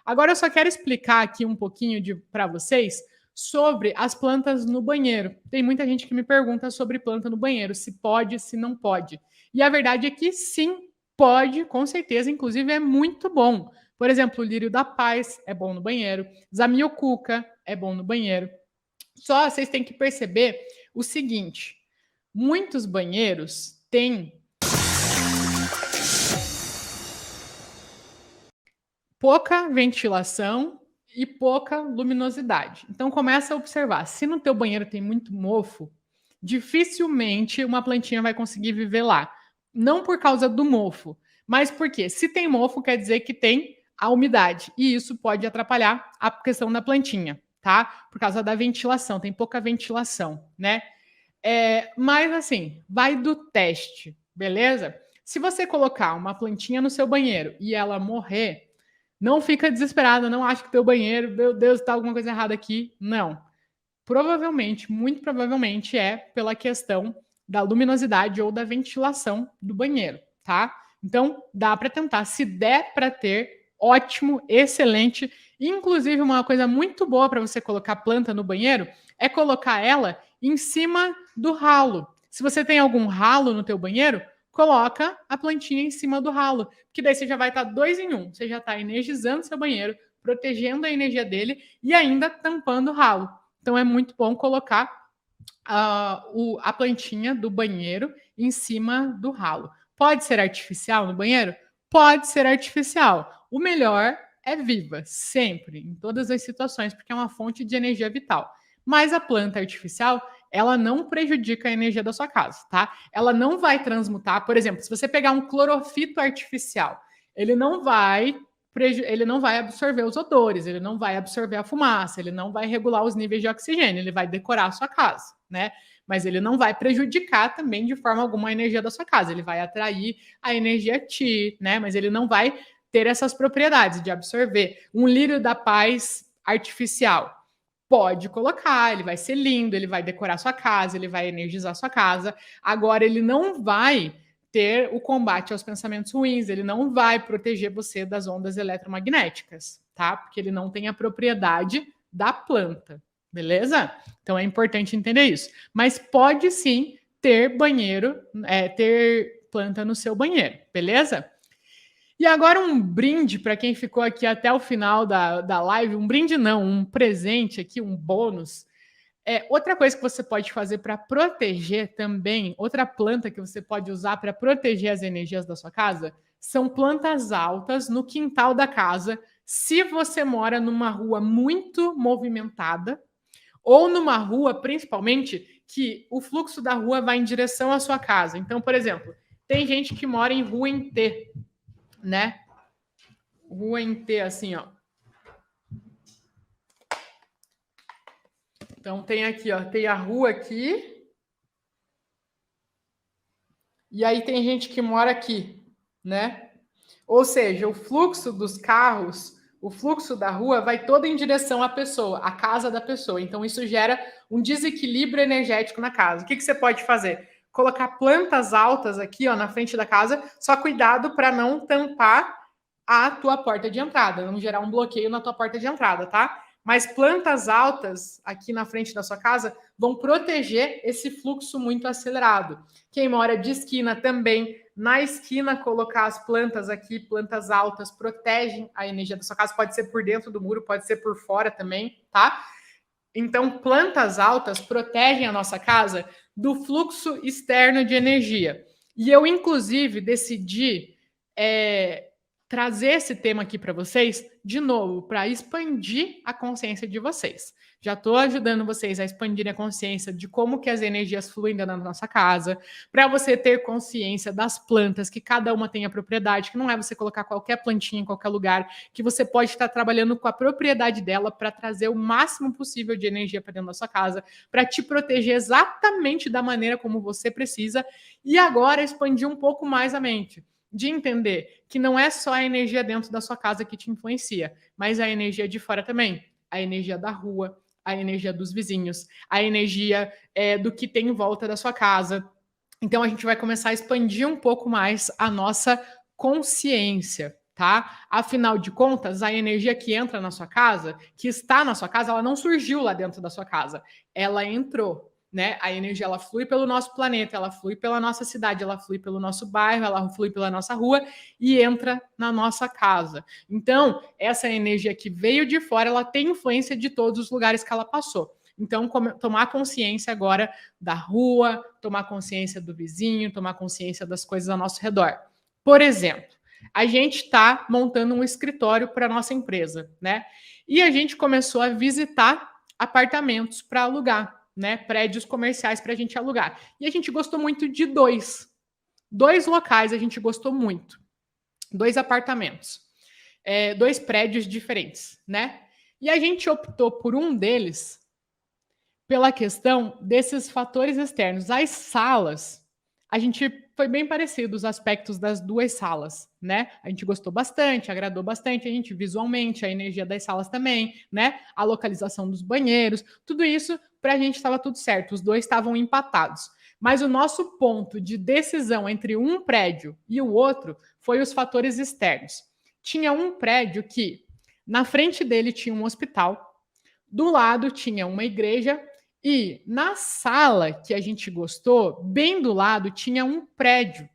Agora eu só quero explicar aqui um pouquinho para vocês sobre as plantas no banheiro. Tem muita gente que me pergunta sobre planta no banheiro, se pode, se não pode. E a verdade é que sim, pode, com certeza, inclusive é muito bom. Por exemplo, o lírio da paz é bom no banheiro, zamioculca é bom no banheiro. Só vocês têm que perceber o seguinte: muitos banheiros têm pouca ventilação e pouca luminosidade. Então começa a observar, se no teu banheiro tem muito mofo, dificilmente uma plantinha vai conseguir viver lá. Não por causa do mofo, mas porque se tem mofo quer dizer que tem a umidade e isso pode atrapalhar a questão da plantinha, tá? Por causa da ventilação, tem pouca ventilação, né? Mas assim, vai do teste, beleza? Se você colocar uma plantinha no seu banheiro e ela morrer, não fica desesperado, não acha que teu banheiro, meu Deus, tá alguma coisa errada aqui. Não. Provavelmente, muito provavelmente é pela questão da luminosidade ou da ventilação do banheiro, tá? Então, dá para tentar. Se der para ter, ótimo, excelente. Inclusive, uma coisa muito boa para você colocar planta no banheiro é colocar ela em cima do ralo. Se você tem algum ralo no teu banheiro, coloca a plantinha em cima do ralo, que daí você já vai estar 2 em 1. Você já está energizando seu banheiro, protegendo a energia dele e ainda tampando o ralo. Então é muito bom colocar a plantinha do banheiro em cima do ralo. Pode ser artificial no banheiro? Pode ser artificial. O melhor é viva, sempre, em todas as situações, porque é uma fonte de energia vital. Mas a planta artificial, ela não prejudica a energia da sua casa, tá? Ela não vai transmutar, por exemplo, se você pegar um clorofito artificial, ele não vai absorver os odores, ele não vai absorver a fumaça, ele não vai regular os níveis de oxigênio, ele vai decorar a sua casa, né? Mas ele não vai prejudicar também de forma alguma a energia da sua casa, ele vai atrair a energia Ti, né? Mas ele não vai ter essas propriedades de absorver. Um lírio da paz artificial, pode colocar, ele vai ser lindo, ele vai decorar sua casa, ele vai energizar sua casa. Agora, ele não vai ter o combate aos pensamentos ruins, ele não vai proteger você das ondas eletromagnéticas, tá? Porque ele não tem a propriedade da planta, beleza? Então é importante entender isso. Mas pode sim ter banheiro, ter planta no seu banheiro, beleza? E agora um brinde para quem ficou aqui até o final da live. Um brinde não, um presente aqui, um bônus. Outra coisa que você pode fazer para proteger também, outra planta que você pode usar para proteger as energias da sua casa, são plantas altas no quintal da casa. Se você mora numa rua muito movimentada, ou numa rua, principalmente, que o fluxo da rua vai em direção à sua casa. Então, por exemplo, tem gente que mora em rua em T, né? Rua em T, assim, ó. Então tem aqui, ó, tem a rua aqui. E aí tem gente que mora aqui, né? Ou seja, o fluxo dos carros, o fluxo da rua vai todo em direção à pessoa, à casa da pessoa. Então isso gera um desequilíbrio energético na casa. O que você pode fazer? Colocar plantas altas aqui, ó, na frente da casa, só cuidado para não tampar a tua porta de entrada, não gerar um bloqueio na tua porta de entrada, tá? Mas plantas altas aqui na frente da sua casa vão proteger esse fluxo muito acelerado. Quem mora de esquina também, na esquina colocar as plantas aqui, plantas altas, protegem a energia da sua casa. Pode ser por dentro do muro, pode ser por fora também, tá? Então, plantas altas protegem a nossa casa do fluxo externo de energia. E eu, inclusive, decidi trazer esse tema aqui para vocês, de novo, para expandir a consciência de vocês. Já estou ajudando vocês a expandir a consciência de como que as energias fluem dentro da nossa casa, para você ter consciência das plantas, que cada uma tem a propriedade, que não é você colocar qualquer plantinha em qualquer lugar, que você pode estar trabalhando com a propriedade dela para trazer o máximo possível de energia para dentro da sua casa, para te proteger exatamente da maneira como você precisa, e agora expandir um pouco mais a mente de entender que não é só a energia dentro da sua casa que te influencia, mas a energia de fora também, a energia da rua, a energia dos vizinhos, a energia do que tem em volta da sua casa. Então a gente vai começar a expandir um pouco mais a nossa consciência, tá? Afinal de contas, a energia que entra na sua casa, que está na sua casa, ela não surgiu lá dentro da sua casa, ela entrou. Né? A energia ela flui pelo nosso planeta, ela flui pela nossa cidade, ela flui pelo nosso bairro, ela flui pela nossa rua e entra na nossa casa. Então, essa energia que veio de fora, ela tem influência de todos os lugares que ela passou. Então, tomar consciência agora da rua, tomar consciência do vizinho, tomar consciência das coisas ao nosso redor. Por exemplo, a gente está montando um escritório para a nossa empresa, né? E a gente começou a visitar apartamentos para alugar, né? Prédios comerciais para a gente alugar. E a gente gostou muito de dois. Dois locais a gente gostou muito. Dois apartamentos. Dois prédios diferentes, né? E a gente optou por um deles pela questão desses fatores externos. As salas, a gente foi bem parecido os aspectos das duas salas, né? A gente gostou bastante, agradou bastante a gente visualmente, a energia das salas também, né? A localização dos banheiros, tudo isso para a gente estava tudo certo, os dois estavam empatados. Mas o nosso ponto de decisão entre um prédio e o outro foi os fatores externos. Tinha um prédio que na frente dele tinha um hospital, do lado tinha uma igreja e na sala que a gente gostou, bem do lado, tinha um prédio.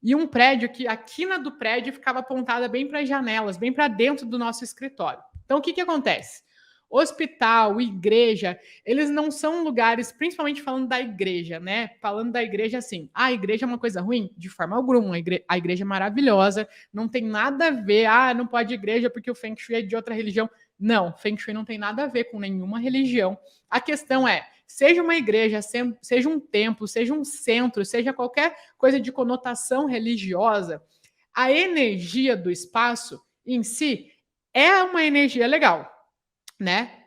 E um prédio que a quina do prédio ficava apontada bem para as janelas, bem para dentro do nosso escritório. Então, o que acontece? Hospital, igreja, eles não são lugares, principalmente falando da igreja, né? Falando da igreja assim, a igreja é uma coisa ruim? De forma alguma, a igreja é maravilhosa, não tem nada a ver, não pode igreja porque o Feng Shui é de outra religião. Não, Feng Shui não tem nada a ver com nenhuma religião. A questão é, seja uma igreja, seja um templo, seja um centro, seja qualquer coisa de conotação religiosa, a energia do espaço em si é uma energia legal, né?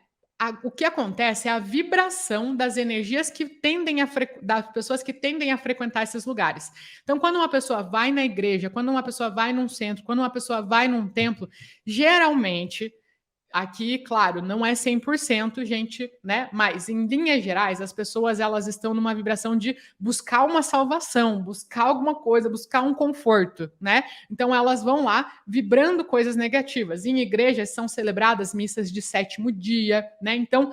O que acontece é a vibração das energias que tendem das pessoas que tendem a frequentar esses lugares. Então, quando uma pessoa vai na igreja, quando uma pessoa vai num centro, quando uma pessoa vai num templo, geralmente aqui, claro, não é 100%, gente, né? Mas em linhas gerais, as pessoas elas estão numa vibração de buscar uma salvação, buscar alguma coisa, buscar um conforto, né? Então elas vão lá vibrando coisas negativas. Em igrejas são celebradas missas de sétimo dia, né? Então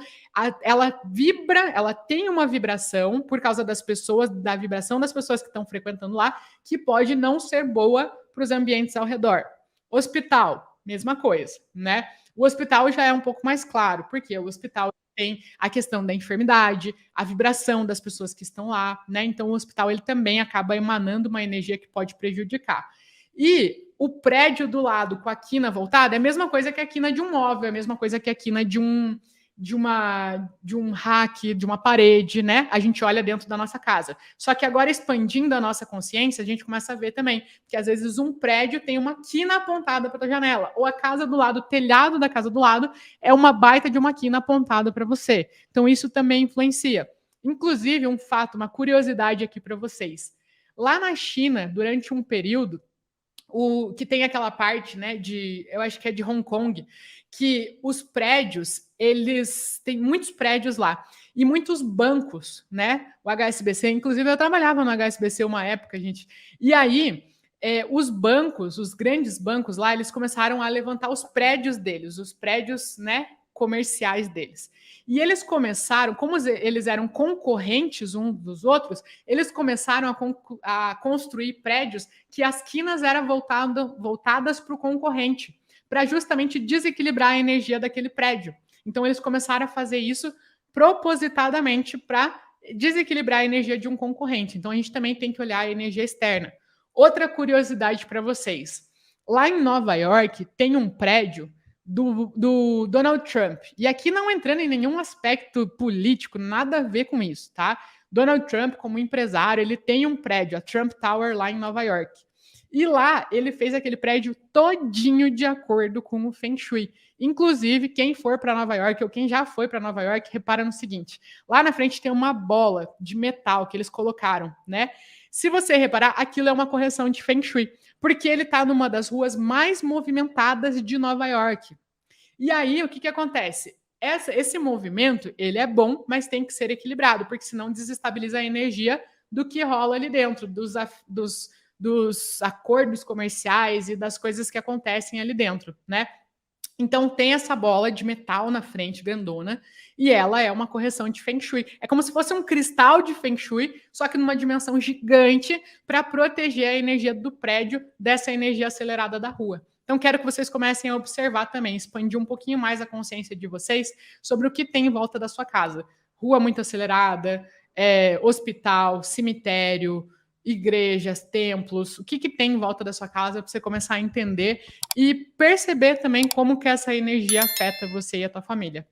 ela vibra, ela tem uma vibração por causa das pessoas, da vibração das pessoas que estão frequentando lá, que pode não ser boa para os ambientes ao redor. Hospital, mesma coisa, né? O hospital já é um pouco mais claro, porque o hospital tem a questão da enfermidade, a vibração das pessoas que estão lá, né? Então o hospital ele também acaba emanando uma energia que pode prejudicar. E o prédio do lado com a quina voltada é a mesma coisa que a quina de um móvel, é a mesma coisa que a quina de um rack, de uma parede, né? A gente olha dentro da nossa casa. Só que agora, expandindo a nossa consciência, a gente começa a ver também que às vezes um prédio tem uma quina apontada para a janela, ou a casa do lado, o telhado da casa do lado é uma baita de uma quina apontada para você. Então isso também influencia. Inclusive, um fato, uma curiosidade aqui para vocês. Lá na China, durante um período, que tem aquela parte, né, eu acho que é de Hong Kong, que os prédios, eles têm muitos prédios lá e muitos bancos, né? O HSBC, inclusive eu trabalhava no HSBC uma época, gente. E aí, os bancos, os grandes bancos lá, eles começaram a levantar os prédios deles, os prédios, né, comerciais deles. E eles começaram, como eles eram concorrentes uns dos outros, eles começaram a construir prédios que as quinas eram voltadas para o concorrente, para justamente desequilibrar a energia daquele prédio. Então, eles começaram a fazer isso propositadamente para desequilibrar a energia de um concorrente. Então, a gente também tem que olhar a energia externa. Outra curiosidade para vocês. Lá em Nova York, tem um prédio do Donald Trump. E aqui não entrando em nenhum aspecto político, nada a ver com isso, tá? Donald Trump, como empresário, ele tem um prédio, a Trump Tower, lá em Nova York. E lá ele fez aquele prédio todinho de acordo com o Feng Shui. Inclusive, quem for para Nova York ou quem já foi para Nova York, repara no seguinte: lá na frente tem uma bola de metal que eles colocaram, né? Se você reparar, aquilo é uma correção de Feng Shui, porque ele está numa das ruas mais movimentadas de Nova York. E aí, o que acontece? Esse movimento, ele é bom, mas tem que ser equilibrado, porque senão desestabiliza a energia do que rola ali dentro, dos dos acordos comerciais e das coisas que acontecem ali dentro, né? Então tem essa bola de metal na frente, grandona, e ela é uma correção de Feng Shui. É como se fosse um cristal de Feng Shui, só que numa dimensão gigante para proteger a energia do prédio dessa energia acelerada da rua. Então quero que vocês comecem a observar também, expandir um pouquinho mais a consciência de vocês sobre o que tem em volta da sua casa. Rua muito acelerada, hospital, cemitério, igrejas, templos, o que tem em volta da sua casa para você começar a entender e perceber também como que essa energia afeta você e a tua família.